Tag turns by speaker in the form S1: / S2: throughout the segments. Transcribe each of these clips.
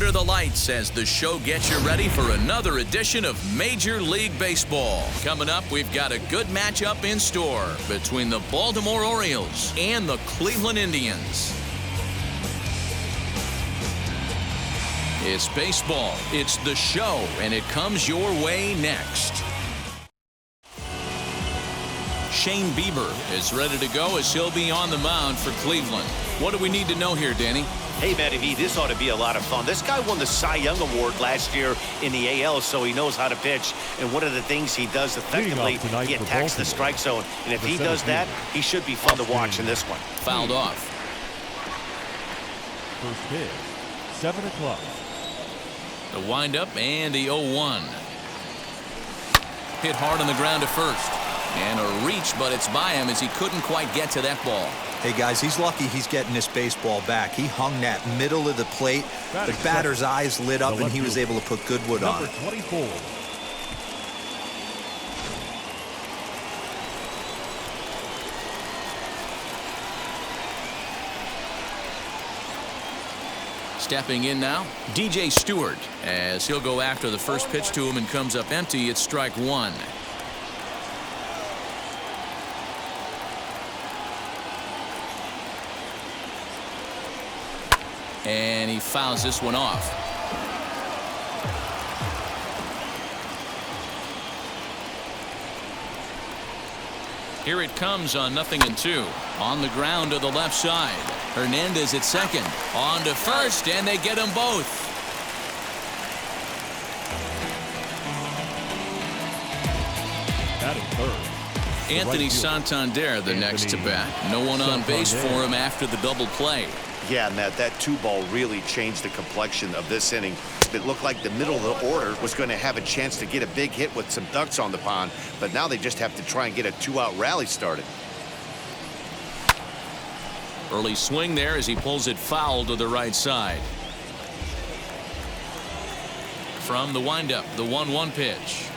S1: under the lights as the show gets you ready for another edition of Major League Baseball. Coming up, we've got a good matchup in store between the Baltimore Orioles and the Cleveland Indians. It's baseball, it's the show, and it comes your way next. Shane Bieber is ready to go as he'll be on the mound for Cleveland. What do we need to know here, Danny?
S2: Hey, Matty V, this ought to be a lot of fun. This guy won the Cy Young Award last year in the AL, so he knows how to pitch. And one of the things he does effectively, he attacks the strike zone. And if he does that, he should be fun to watch in this one.
S1: Fouled off.
S3: First pitch, 7 o'clock.
S1: The windup and the 0-1. Hit hard on the ground to first. And a reach, but it's by him as he couldn't quite get to that ball.
S4: Hey, guys, he's lucky he's getting this baseball back. He hung that middle of the plate. The batter's eyes lit up, and he was able to put good wood on it.
S3: Number 24.
S1: Stepping in now, DJ Stewart, as he'll go after the first pitch to him and comes up empty. It's strike one. And he fouls this one off. Here it comes on 0-2. On the ground to the left side. Hernandez at second. On to first, and they get them both.
S3: Batting third.
S1: Anthony Santander the next to bat. No one on base for him after the double play.
S2: Yeah, Matt, that 2-ball really changed the complexion of this inning. It looked like the middle of the order was going to have a chance to get a big hit with some ducks on the pond, but now they just have to try and get a 2-out rally started.
S1: Early swing there as he pulls it foul to the right side. From the windup, the 1-1 pitch.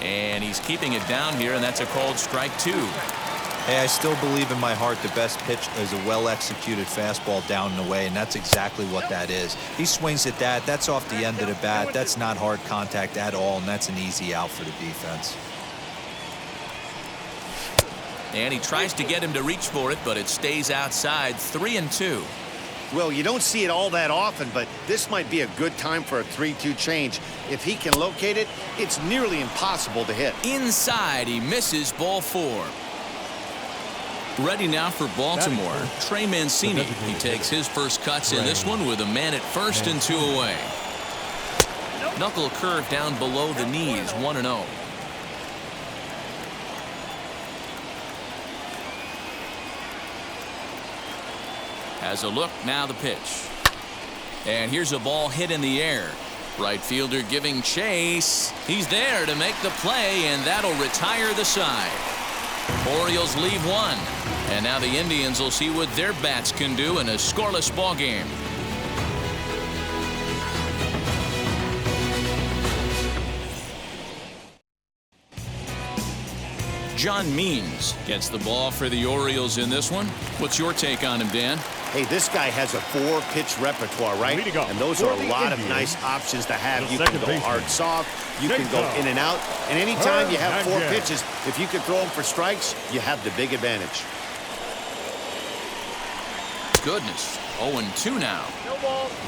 S1: And he's keeping it down here, and that's a called strike two.
S4: Hey, I still believe in my heart the best pitch is a well-executed fastball down and away, and that's exactly what that is. He swings at that. That's off the end of the bat. That's not hard contact at all, and that's an easy out for the defense.
S1: And he tries to get him to reach for it, but it stays outside. 3-2.
S2: Well, you don't see it all that often, but this might be a good time for a 3-2 change. If he can locate it, it's nearly impossible to hit.
S1: Inside, he misses ball 4. Ready now for Baltimore, Trey Mancini. He takes his first cuts in this one with a man at first and 2 away. Knuckle curve down below the knees, 1-0. Has a look, now the pitch. And here's a ball hit in the air. Right fielder giving chase. He's there to make the play, and that'll retire the side. Orioles leave one, and now the Indians will see what their bats can do in a scoreless ball game. John Means gets the ball for the Orioles in this one. What's your take on him, Dan?
S2: Hey, this guy has a 4-pitch repertoire, right? And those are a lot of nice options to have. You can go hard, soft. You can go in and out. And anytime you have 4 pitches, if you can throw them for strikes, you have the big advantage.
S1: Goodness, 0-2 now.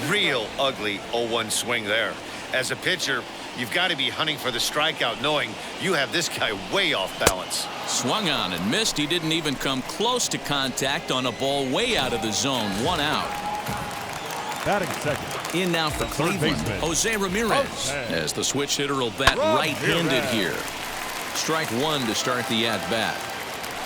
S5: Real ugly 0-1 swing there. As a pitcher, you've got to be hunting for the strikeout, knowing you have this guy way off balance.
S1: Swung on and missed. He didn't even come close to contact on a ball way out of the zone. 1 out.
S3: Batting second.
S1: In now for Cleveland, Jose Ramirez, as the switch hitter will bat right-handed here. Strike one to start the at-bat.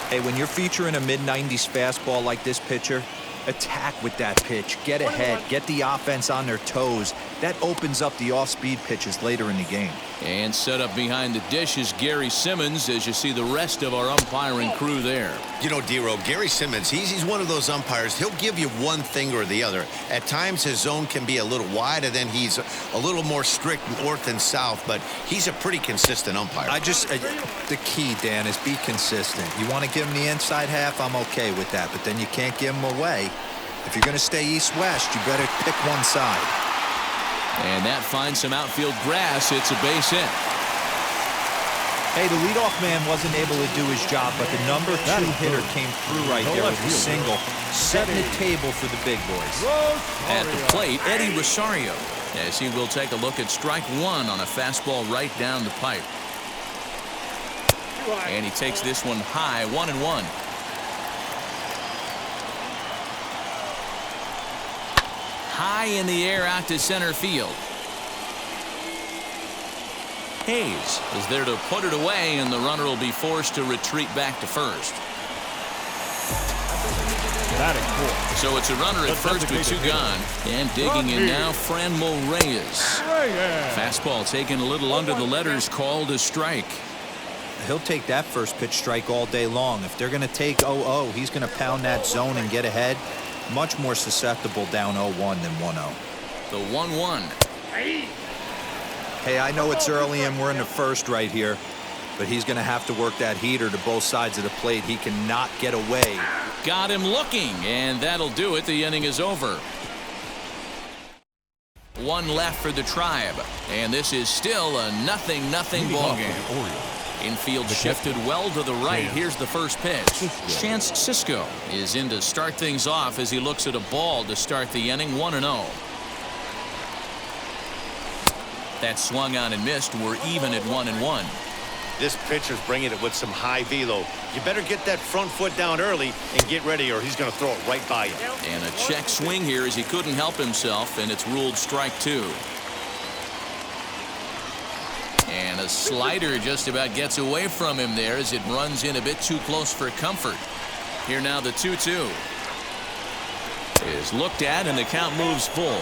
S4: Hey, when you're featuring a mid-90s fastball like this pitcher, attack with that pitch. Get ahead. Get the offense on their toes. That opens up the off-speed pitches later in the game.
S1: And set up behind the dish is Gary Simmons as you see the rest of our umpiring crew there.
S5: You know, D-Row, Gary Simmons, he's one of those umpires. He'll give you one thing or the other. At times his zone can be a little wide, and then he's a little more strict north and south, but he's a pretty consistent umpire.
S4: The key, Dan, is be consistent. You want to give him the inside half, I'm okay with that, but then you can't give him away. If you're going to stay east-west, you better pick one side.
S1: And that finds some outfield grass. It's a base hit.
S4: Hey, the leadoff man wasn't able to do his job, but the number 2 hitter came through right there with a single, setting the table for the big boys.
S1: At the plate, Eddie Rosario, as he will take a look at strike 1 on a fastball right down the pipe. And he takes this one high, 1-1. High in the air out to center field. Hayes is there to put it away, and the runner will be forced to retreat back to first. So it's a runner at first with 2 gone. And digging in now, Franmil Reyes. Fastball taken a little under the letters, called a strike.
S4: He'll take that first pitch strike all day long. If they're going to take 0-0, he's going to pound that zone and get ahead. Much more susceptible down 0-1 than 1-0.
S1: The 1-1.
S4: Hey, I know it's early and we're in the first right here, but he's going to have to work that heater to both sides of the plate. He cannot get away.
S1: Got him looking, and that'll do it. The inning is over. 1 left for the Tribe, and this is still a 0-0 ball game. Infield shifted well to the right. Here's the first pitch. Chance Cisco is in to start things off as he looks at a ball to start the inning. 1-0. That swung on and missed. We're even at 1-1.
S2: This pitcher's bringing it with some high velo. You better get that front foot down early and get ready, or he's going to throw it right by you.
S1: And a check swing here as he couldn't help himself, and it's ruled strike 2. And a slider just about gets away from him there as it runs in a bit too close for comfort. Here now the 2-2 is looked at, and the count moves full.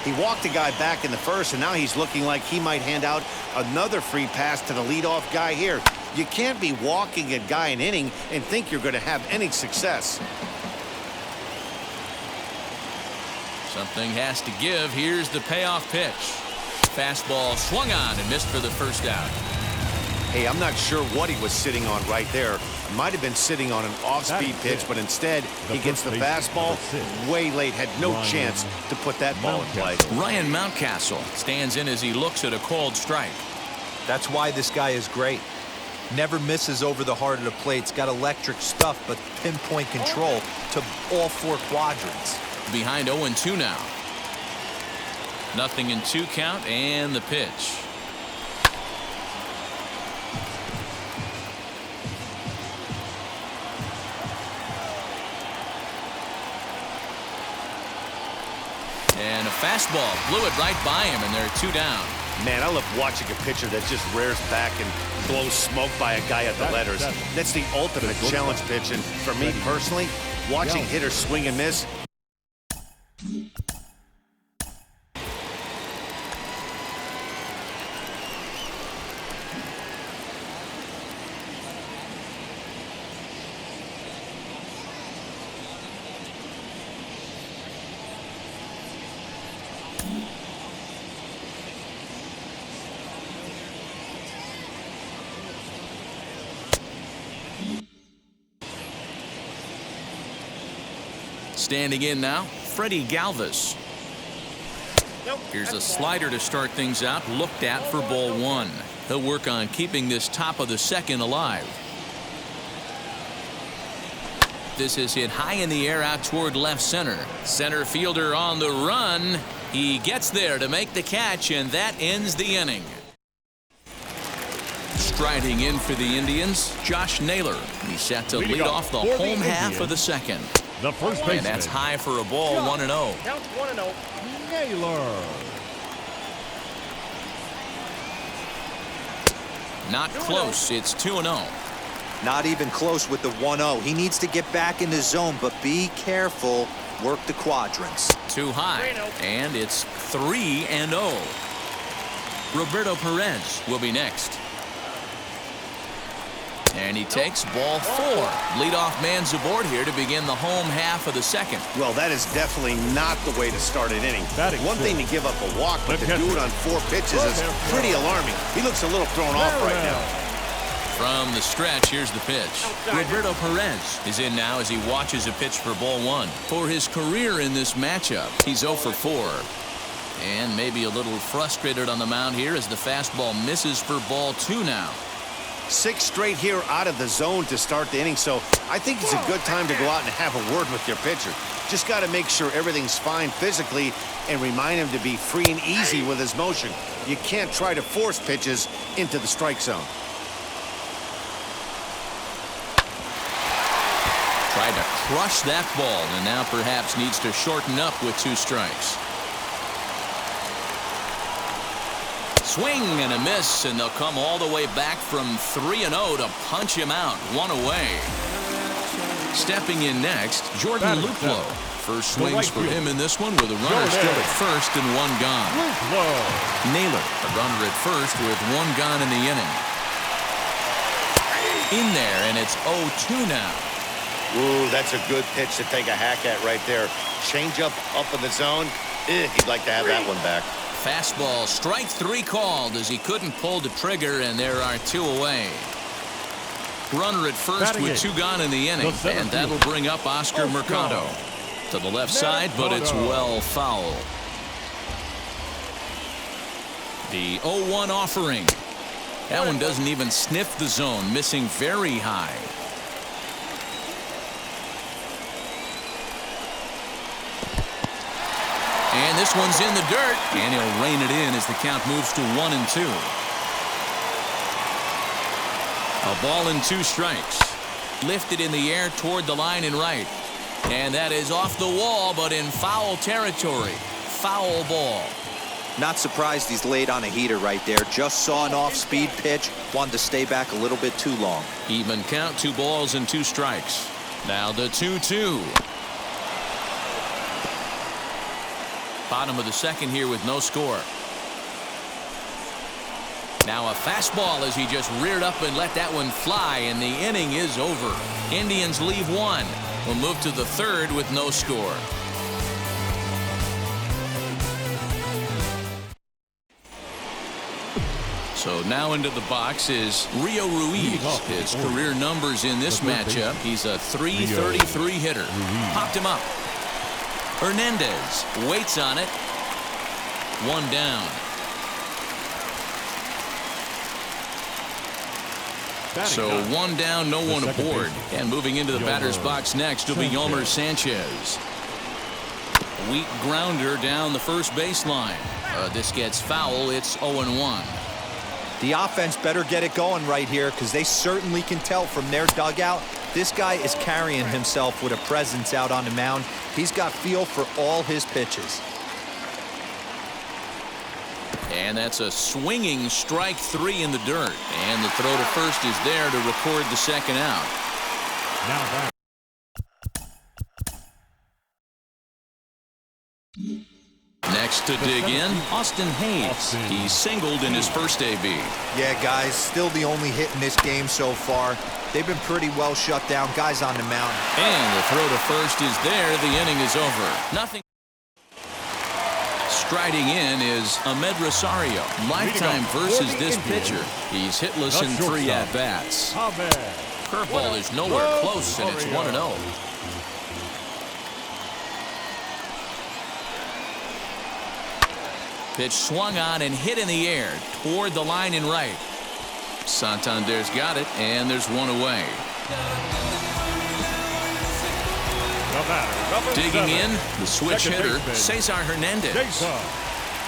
S2: He walked the guy back in the first, and now he's looking like he might hand out another free pass to the leadoff guy here. You can't be walking a guy an inning and think you're going to have any success.
S1: Something has to give. Here's the payoff pitch. Fastball swung on and missed for the first out.
S2: Hey, I'm not sure what he was sitting on right there. Might have been sitting on an off-speed pitch, but instead he gets the fastball way late. Had no chance to put that ball in play.
S1: Ryan Mountcastle stands in as he looks at a called strike.
S4: That's why this guy is great. Never misses over the heart of the plate. He's got electric stuff, but pinpoint control to all 4 quadrants.
S1: Behind 0-2 now. 0-2 count, and the pitch. And a fastball blew it right by him, and they're 2 down.
S2: Man, I love watching a pitcher that just rears back and blows smoke by a guy at the letters. That's the ultimate challenge pitch, and for me personally, watching hitters swing and miss.
S1: Standing in now, Freddie Galvis. Here's a slider to start things out, looked at for ball 1. He'll work on keeping this top of the second alive. This is hit high in the air out toward left center. Center fielder on the run. He gets there to make the catch, and that ends the inning. Striding in for the Indians, Josh Naylor. He's set to lead off the home half of the second.
S3: The first baseman.
S1: And that's high for a ball, 1-0.
S6: Count 1-0.
S3: Naylor.
S1: Not close. It's 2-0.
S4: Not even close with the 1-0. He needs to get back in the zone, but be careful. Work the quadrants.
S1: Too high. And it's 3-0. Roberto Perez will be next. And he takes ball 4. Leadoff man's aboard here to begin the home half of the second.
S2: Well, that is definitely not the way to start an inning. One thing to give up a walk, but to do it on 4 pitches is pretty alarming. He looks a little thrown off right now.
S1: From the stretch, here's the pitch. Roberto Perez is in now as he watches a pitch for ball 1. For his career in this matchup, he's 0 for 4. And maybe a little frustrated on the mound here as the fastball misses for ball 2 now.
S2: 6 straight here out of the zone to start the inning, so I think it's a good time to go out and have a word with your pitcher. Just got to make sure everything's fine physically and remind him to be free and easy with his motion. You can't try to force pitches into the strike zone.
S1: Tried to crush that ball and now perhaps needs to shorten up with 2 strikes. Swing and a miss, and they'll come all the way back from 3-0 to punch him out 1 away. Stepping in next, Jordan Luplow. First swings for him in this one with a runner still at first and 1 gone. Naylor, a runner at first with 1 gone in the inning. In there, and it's 0-2 now.
S2: Ooh, that's a good pitch to take a hack at right there. Change up in the zone. He'd like to have that one back.
S1: Fastball, strike 3 called as he couldn't pull the trigger, and there are 2 away. Runner at first with 2 gone in the inning, and that'll bring up Oscar Mercado. To the left side, but it's well foul. The 0-1 offering. That one doesn't even sniff the zone, missing very high. And this one's in the dirt, and he'll rein it in as the count moves to 1-2. A ball and 2 strikes. Lifted in the air toward the line and right. And that is off the wall, but in foul territory. Foul ball.
S4: Not surprised he's laid on a heater right there. Just saw an off-speed pitch. Wanted to stay back a little bit too long.
S1: Even count, 2 balls and 2 strikes. Now the 2-2. Bottom of the second here with no score. Now a fastball as he just reared up and let that one fly, and the inning is over. Indians leave 1. We'll move to the 3rd with no score. So now into the box is Rio Ruiz. His career numbers in this matchup. He's a .333 hitter. Popped him up. Hernandez waits on it. 1 down. So 1 down, no one aboard. And moving into the batter's box next will be Yomer Sanchez. Weak grounder down the first baseline. This gets foul. It's 0-1.
S4: The offense better get it going right here, because they certainly can tell from their dugout this guy is carrying himself with a presence out on the mound. He's got feel for all his pitches.
S1: And that's a swinging strike 3 in the dirt. And the throw to first is there to record the second out.
S3: Now back.
S1: Next to dig in, Austin Hayes. He singled in his first AB.
S4: Yeah, guys, still the only hit in this game so far. They've been pretty well shut down. Guys on the mound.
S1: And the throw to first is there. The inning is over. Nothing. Striding in is Ahmed Rosario. Lifetime versus this pitcher. He's hitless in 3 at-bats. Curveball is nowhere close, and it's 1-0. Pitch swung on and hit in the air toward the line and right. Santander's got it, and there's 1 away. Digging in, the switch hitter, Cesar Hernandez.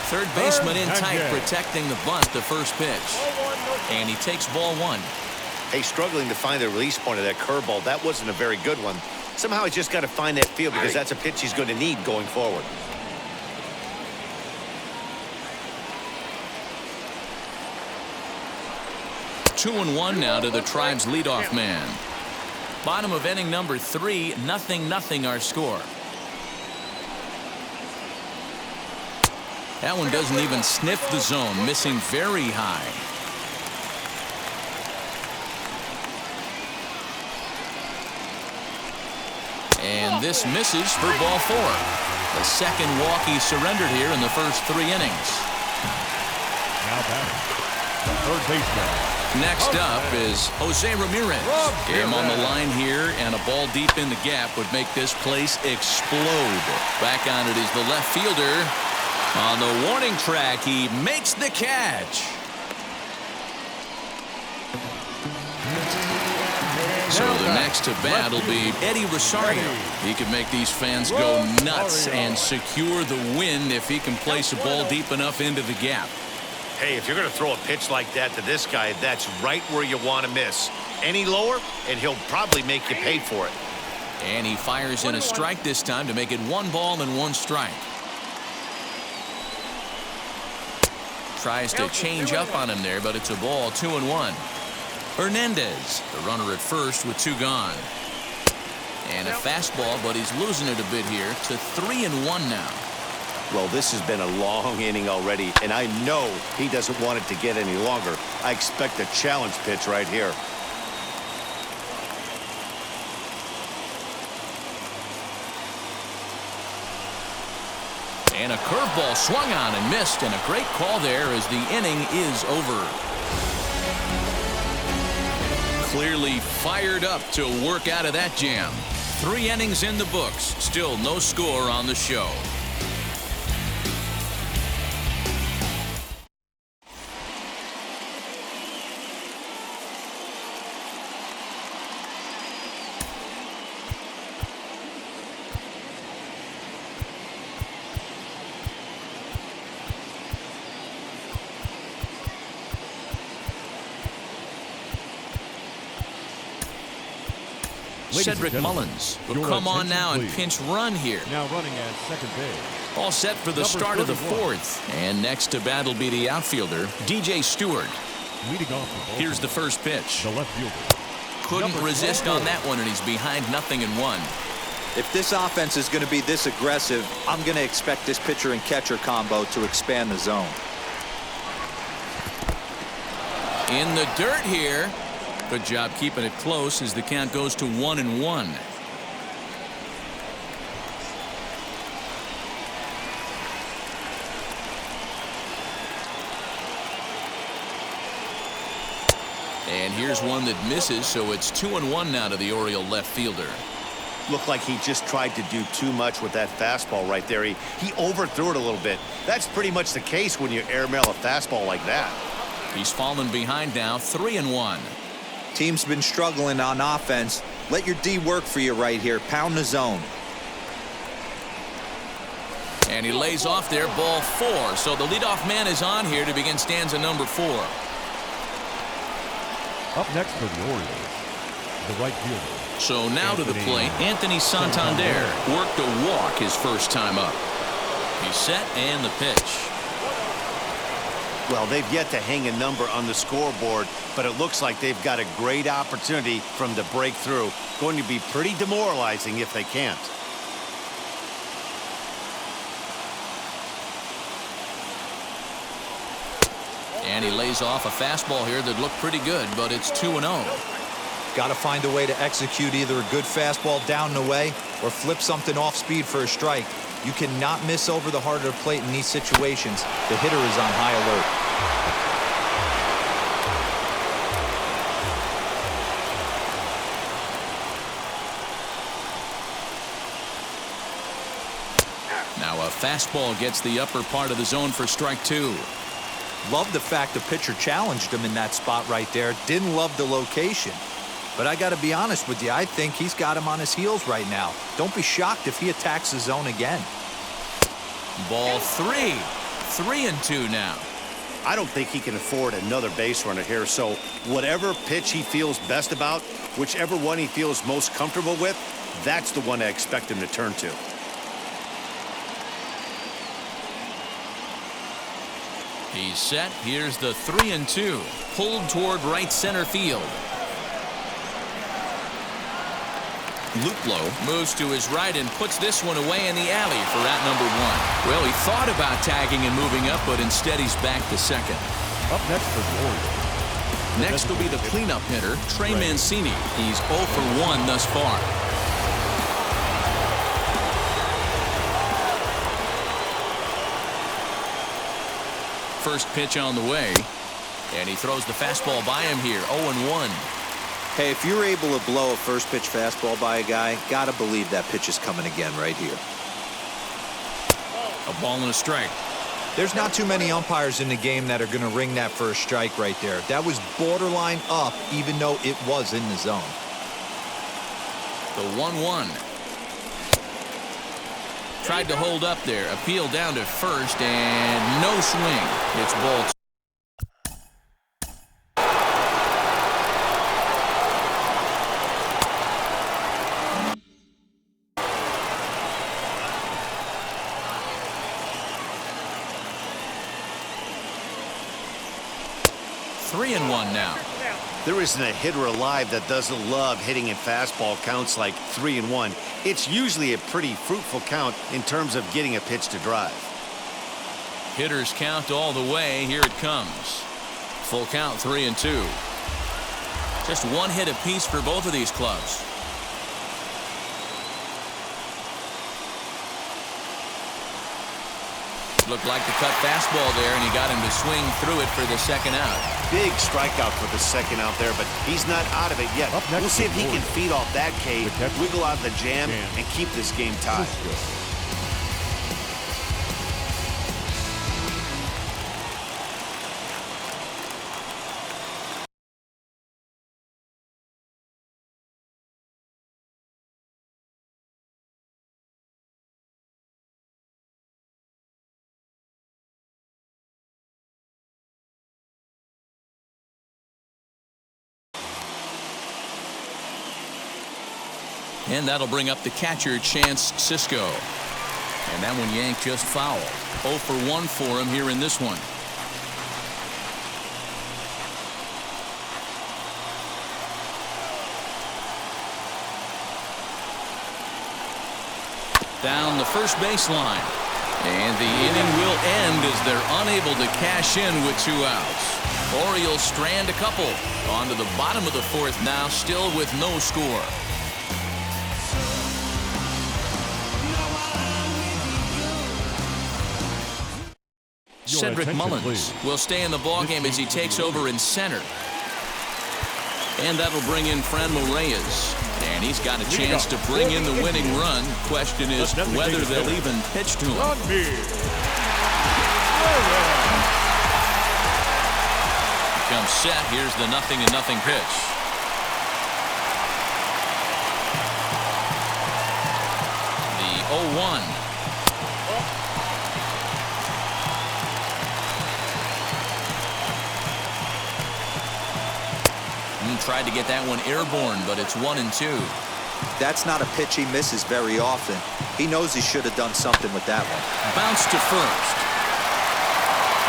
S1: Third baseman in tight, protecting the bunt, the first pitch. And he takes ball 1.
S2: Hey, struggling to find the release point of that curveball. That wasn't a very good one. Somehow he's just got to find that feel, because that's a pitch he's going to need going forward.
S1: Two and 1 now to the Tribe's leadoff man. Bottom of inning number 3, 0-0 our score. That one doesn't even sniff the zone, missing very high. And this misses for ball 4. The second walk he surrendered here in the first 3 innings.
S3: Now batting, the third baseman.
S1: Next up is Jose Ramirez. Him on the line here, and a ball deep in the gap would make this place explode. Back on it is the left fielder, On the warning track, he makes the catch. So the next to bat will be Eddie Rosario. He can make these fans go nuts and secure the win if he can place a ball deep enough into the gap.
S2: Hey, if you're going to throw a pitch like that to this guy, that's right where you want to miss. Any lower, and he'll probably make you pay for it.
S1: And he fires in a strike this time to make it 1 ball and 1 strike. Tries to change up on him there, but it's a ball, 2-1. Hernandez, the runner at first with 2 gone. And a fastball, but he's losing it a bit here to 3-1 now.
S2: Well, this has been a long inning already, and I know he doesn't want it to get any longer. I expect a challenge pitch right here.
S1: And a curveball swung on and missed, and a great call there as the inning is over. Clearly fired up to work out of that jam. 3 innings in the books. Still no score on the show. Cedric Mullins will come on now and pinch run here.
S3: Now running at second base.
S1: All set for the start of the 4th. And next to bat will be the outfielder, DJ Stewart.
S3: Leading off the ball.
S1: Here's the first pitch.
S3: The left fielder.
S1: Couldn't resist on that one, and he's behind 0-1.
S4: If this offense is going to be this aggressive, I'm going to expect this pitcher and catcher combo to expand the zone.
S1: In the dirt here. Good job keeping it close as the count goes to 1-1. And here's one that misses, so it's 2-1 now to the Oriole left fielder.
S2: Looked like he just tried to do too much with that fastball right there. He overthrew it a little bit. That's pretty much the case when you airmail a fastball like that.
S1: He's fallen behind now, 3-1.
S4: Team's been struggling on offense. Let your D work for you right here. Pound the zone.
S1: And he lays off there, ball 4. So the leadoff man is on here to begin stanza number 4.
S3: Up next for the Orioles, the right fielder.
S1: So now to the plate, Anthony Santander worked a walk his first time up. He's set and the pitch.
S2: Well, they've yet to hang a number on the scoreboard, but it looks like they've got a great opportunity from the breakthrough. Going to be pretty demoralizing if they can't.
S1: And he lays off a fastball here that looked pretty good, but it's 2-0.
S4: Got to find a way to execute either a good fastball down and away or flip something off speed for a strike. You cannot miss over the heart of the plate in these situations. The hitter is on high alert.
S1: Now a fastball gets the upper part of the zone for strike 2.
S4: Love the fact the pitcher challenged him in that spot right there. Didn't love the location. But I got to be honest with you, I think he's got him on his heels right now. Don't be shocked if he attacks the zone again.
S1: Ball 3. 3-2 now.
S2: I don't think he can afford another base runner here, so whatever pitch he feels best about, whichever one he feels most comfortable with, that's the one I expect him to turn to.
S1: He's set. Here's the 3-2. Pulled toward right center field. Luplow moves to his right and puts this one away in the alley for out number 1. Well, he thought about tagging and moving up, but instead he's back to second.
S3: Up next for the Orioles.
S1: Next will be the cleanup hitter, Trey Mancini. He's 0 for 1 thus far. First pitch on the way, and he throws the fastball by him here, 0-1.
S4: Hey, if you're able to blow a first pitch fastball by a guy, gotta believe that pitch is coming again right here.
S1: A ball and a strike.
S4: There's not too many umpires in the game that are going to ring that for a strike right there. That was borderline up, even though it was in the zone.
S1: The 1-1. Tried to hold up there. Appeal down to first, and no swing. It's ball 2. 3-1 now.
S2: There isn't a hitter alive that doesn't love hitting in fastball counts like 3-1. It's usually a pretty fruitful count in terms of getting a pitch to drive.
S1: Hitters count all the way. Here it comes. Full count, 3-2. Just one hit apiece for both of these clubs. Looked like the cut fastball there, and he got him to swing through it for the second out.
S2: Big strikeout for the second out there, but he's not out of it yet. We'll see if he can feed off that K, wiggle out of the jam, and keep this game tied.
S1: And that'll bring up the catcher, Chance Sisco. And that one yanked just foul. 0 for 1 for him here in this one. Down the first baseline. And the inning will end as they're unable to cash in with 2 outs. Orioles strand a couple. On to the bottom of the 4th now, still with no score. Cedric Mullins will stay in the ballgame as he takes over in center. And that'll bring in Franmil Reyes. And he's got a chance to bring in the winning run. Question is whether they'll even pitch to him. Comes set. Here's the 0-0 pitch. The 0-1. Tried to get that one airborne, but it's 1-2.
S4: That's not a pitch he misses very often. He knows he should have done something with that one.
S1: Bounce to first.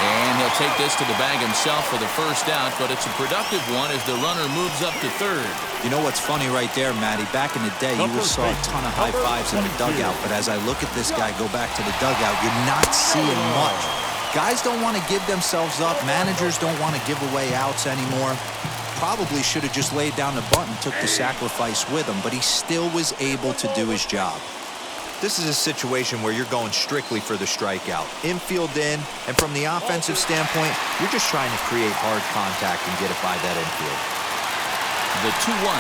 S1: And he'll take this to the bag himself for the first out, but it's a productive one as the runner moves up to third.
S4: You know what's funny right there, Matty? Back in the day, you would saw a ton of high fives in the dugout, but as I look at this guy go back to the dugout, you're not seeing much. Guys don't want to give themselves up. Managers don't want to give away outs anymore. Probably should have just laid down the bunt and took the sacrifice with him, but he still was able to do his job. This is a situation where you're going strictly for the strikeout. Infield in, and from the offensive standpoint, you're just trying to create hard contact and get it by that infield.
S1: The 2-1.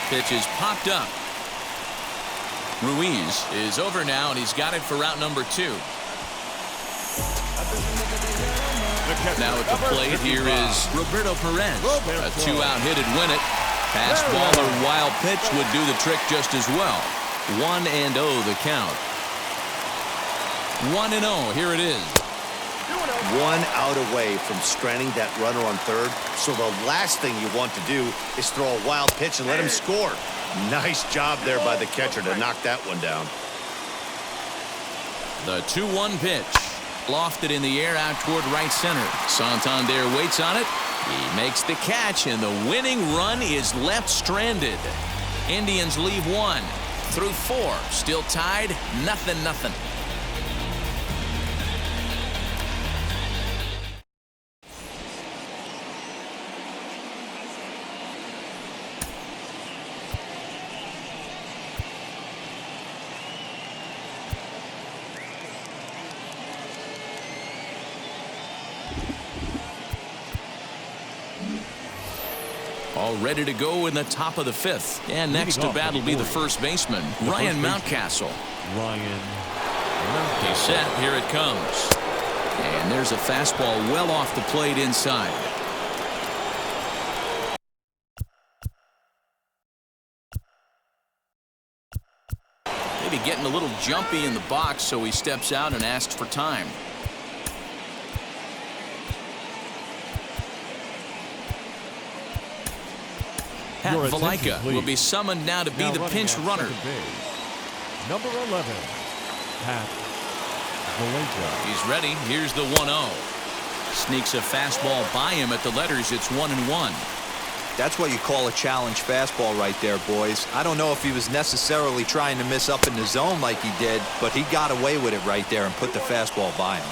S1: Pitch is popped up. Ruiz is over now, and he's got it for route number 2. Now at the plate, here is Roberto Perez. A 2-out hit would win it. Fastball or wild pitch would do the trick just as well. 1-0 the count. 1-0, here it is.
S2: 1 out away from stranding that runner on third. So the last thing you want to do is throw a wild pitch and let him score. Nice job there by the catcher to knock that one down.
S1: The 2-1 pitch. Lofted in the air out toward right center. Santander waits on it. He makes the catch, and the winning run is left stranded. Indians leave 1 through 4. Still tied, 0-0. All ready to go in the top of the 5th. And next to bat will be the first baseman, Ryan Mountcastle. He's set. Here it comes. And there's a fastball well off the plate inside. Maybe getting a little jumpy in the box, so he steps out and asks for time. Pat Valaika will be summoned now to be the pinch runner.
S3: Number 11, Pat Valaika.
S1: He's ready. Here's the 1-0. Sneaks a fastball by him at the letters. It's 1-1.
S4: That's what you call a challenge fastball right there, boys. I don't know if he was necessarily trying to miss up in the zone like he did, but he got away with it right there and put the fastball by him.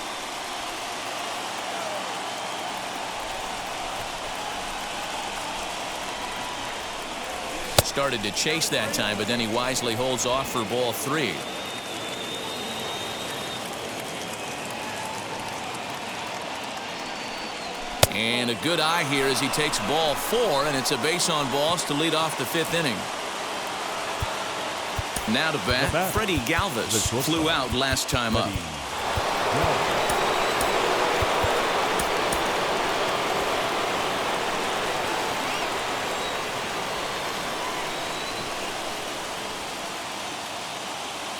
S1: Started to chase that time, but then he wisely holds off for ball 3. And a good eye here as he takes ball 4, and it's a base on balls to lead off the 5th inning. Now to bat, Freddie Galvis flew out last time up.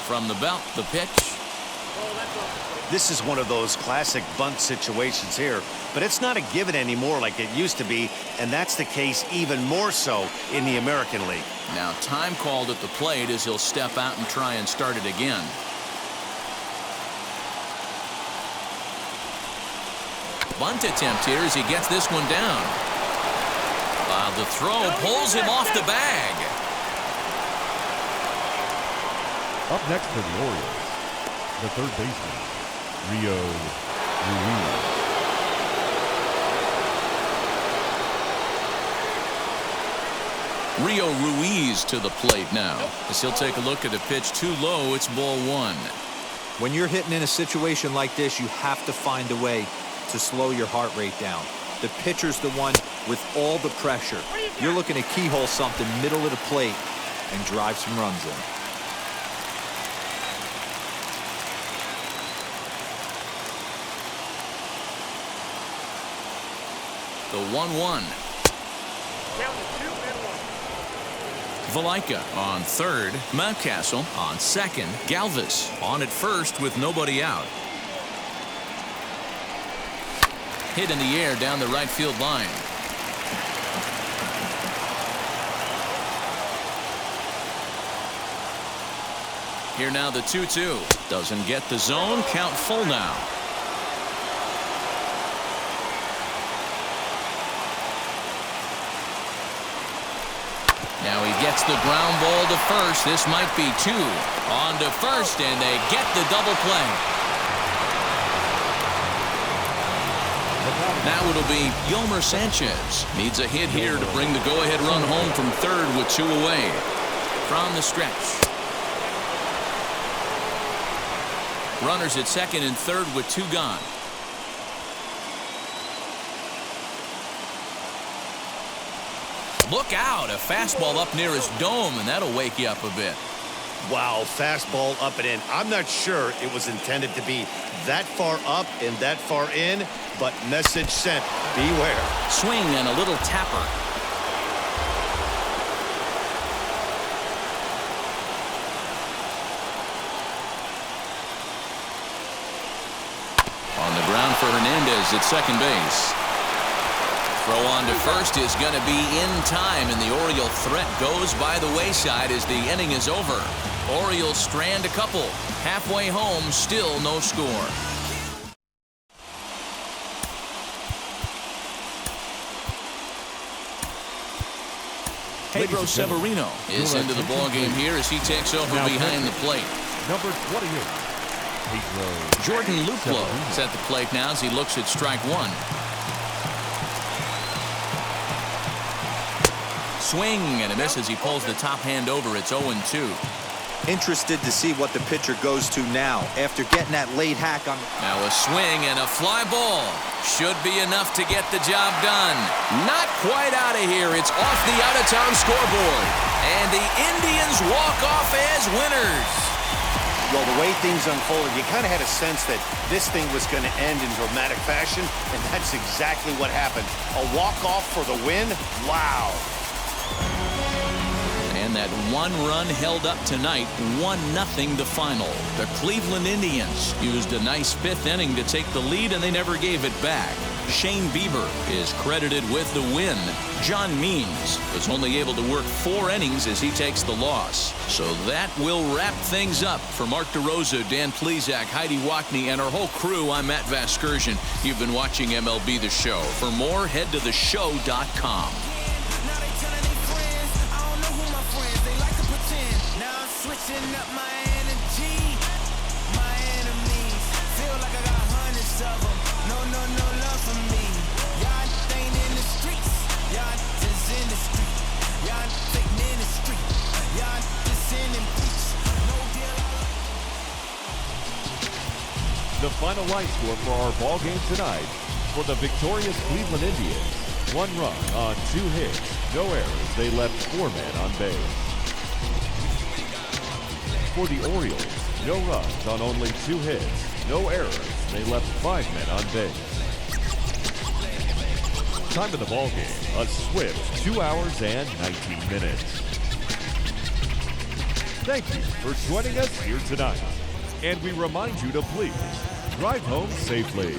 S1: From the belt, the pitch.
S2: This is one of those classic bunt situations here, but it's not a given anymore like it used to be, and that's the case even more so in the American League.
S1: Now time called at the plate as he'll step out and try and start it again. Bunt attempt here as he gets this one down. The throw pulls him off the bag.
S3: Up next for the Orioles, the third baseman, Rio Ruiz.
S1: Rio Ruiz to the plate now as he'll take a look at the pitch too low. It's ball 1.
S4: When you're hitting in a situation like this, you have to find a way to slow your heart rate down. The pitcher's the one with all the pressure. You're looking to keyhole something middle of the plate and drive some runs in.
S1: The 1-1. Valaika on third. Mountcastle on second. Galvis on at first with nobody out. Hit in the air down the right field line. Here now the 2-2. Doesn't get the zone. Count full now. Now he gets the ground ball to first. This might be 2. On to first, and they get the double play. Now it'll be Yomer Sanchez. Needs a hit here to bring the go-ahead run home from third with 2 away. From the stretch. Runners at second and third with 2 gone. Look out, a fastball up near his dome, and that'll wake you up a bit.
S2: Wow, fastball up and in. I'm not sure it was intended to be that far up and that far in, but message sent. Beware.
S1: Swing and a little tapper. On the ground for Hernandez at second base. Throw on to first is going to be in time, and the Oriole threat goes by the wayside as the inning is over. Orioles strand a couple. Halfway home, still no score. Pedro Severino is into the ballgame here as he takes over behind the plate.
S3: Number 28, Pedro.
S1: Jordan Luplow is at the plate now as he looks at strike 1. Swing and a miss as he pulls the top hand over. It's 0-2.
S4: Interested to see what the pitcher goes to now after getting that late hack on.
S1: Now a swing and a fly ball. Should be enough to get the job done. Not quite out of here. It's off the out-of-town scoreboard. And the Indians walk off as winners.
S2: Well, the way things unfolded, you kind of had a sense that this thing was going to end in dramatic fashion, and that's exactly what happened. A walk-off for the win? Wow.
S1: And that one run held up tonight, 1-0 the final. The Cleveland Indians used a nice fifth inning to take the lead, and they never gave it back. Shane Bieber is credited with the win. John Means was only able to work 4 innings as he takes the loss. So that will wrap things up. For Mark DeRosa, Dan Plesac, Heidi Wackney, and our whole crew, I'm Matt Vasgersian. You've been watching MLB The Show. For more, head to theshow.com.
S6: Switching up my energy, my enemies feel like I got hundreds of them. No love for me. Y'all ain't in the streets, y'all just in the street. Y'all taking in the street, y'all just in and preach. No deal.
S3: The final line score for our ball game tonight: for the victorious Cleveland Indians, 1 run on 2 hits, no errors. They left 4 men on base. For the Orioles, no runs on only 2 hits, no errors. They left 5 men on base. Time of the ball game, a swift 2 hours and 19 minutes. Thank you for joining us here tonight. And we remind you to please drive home safely.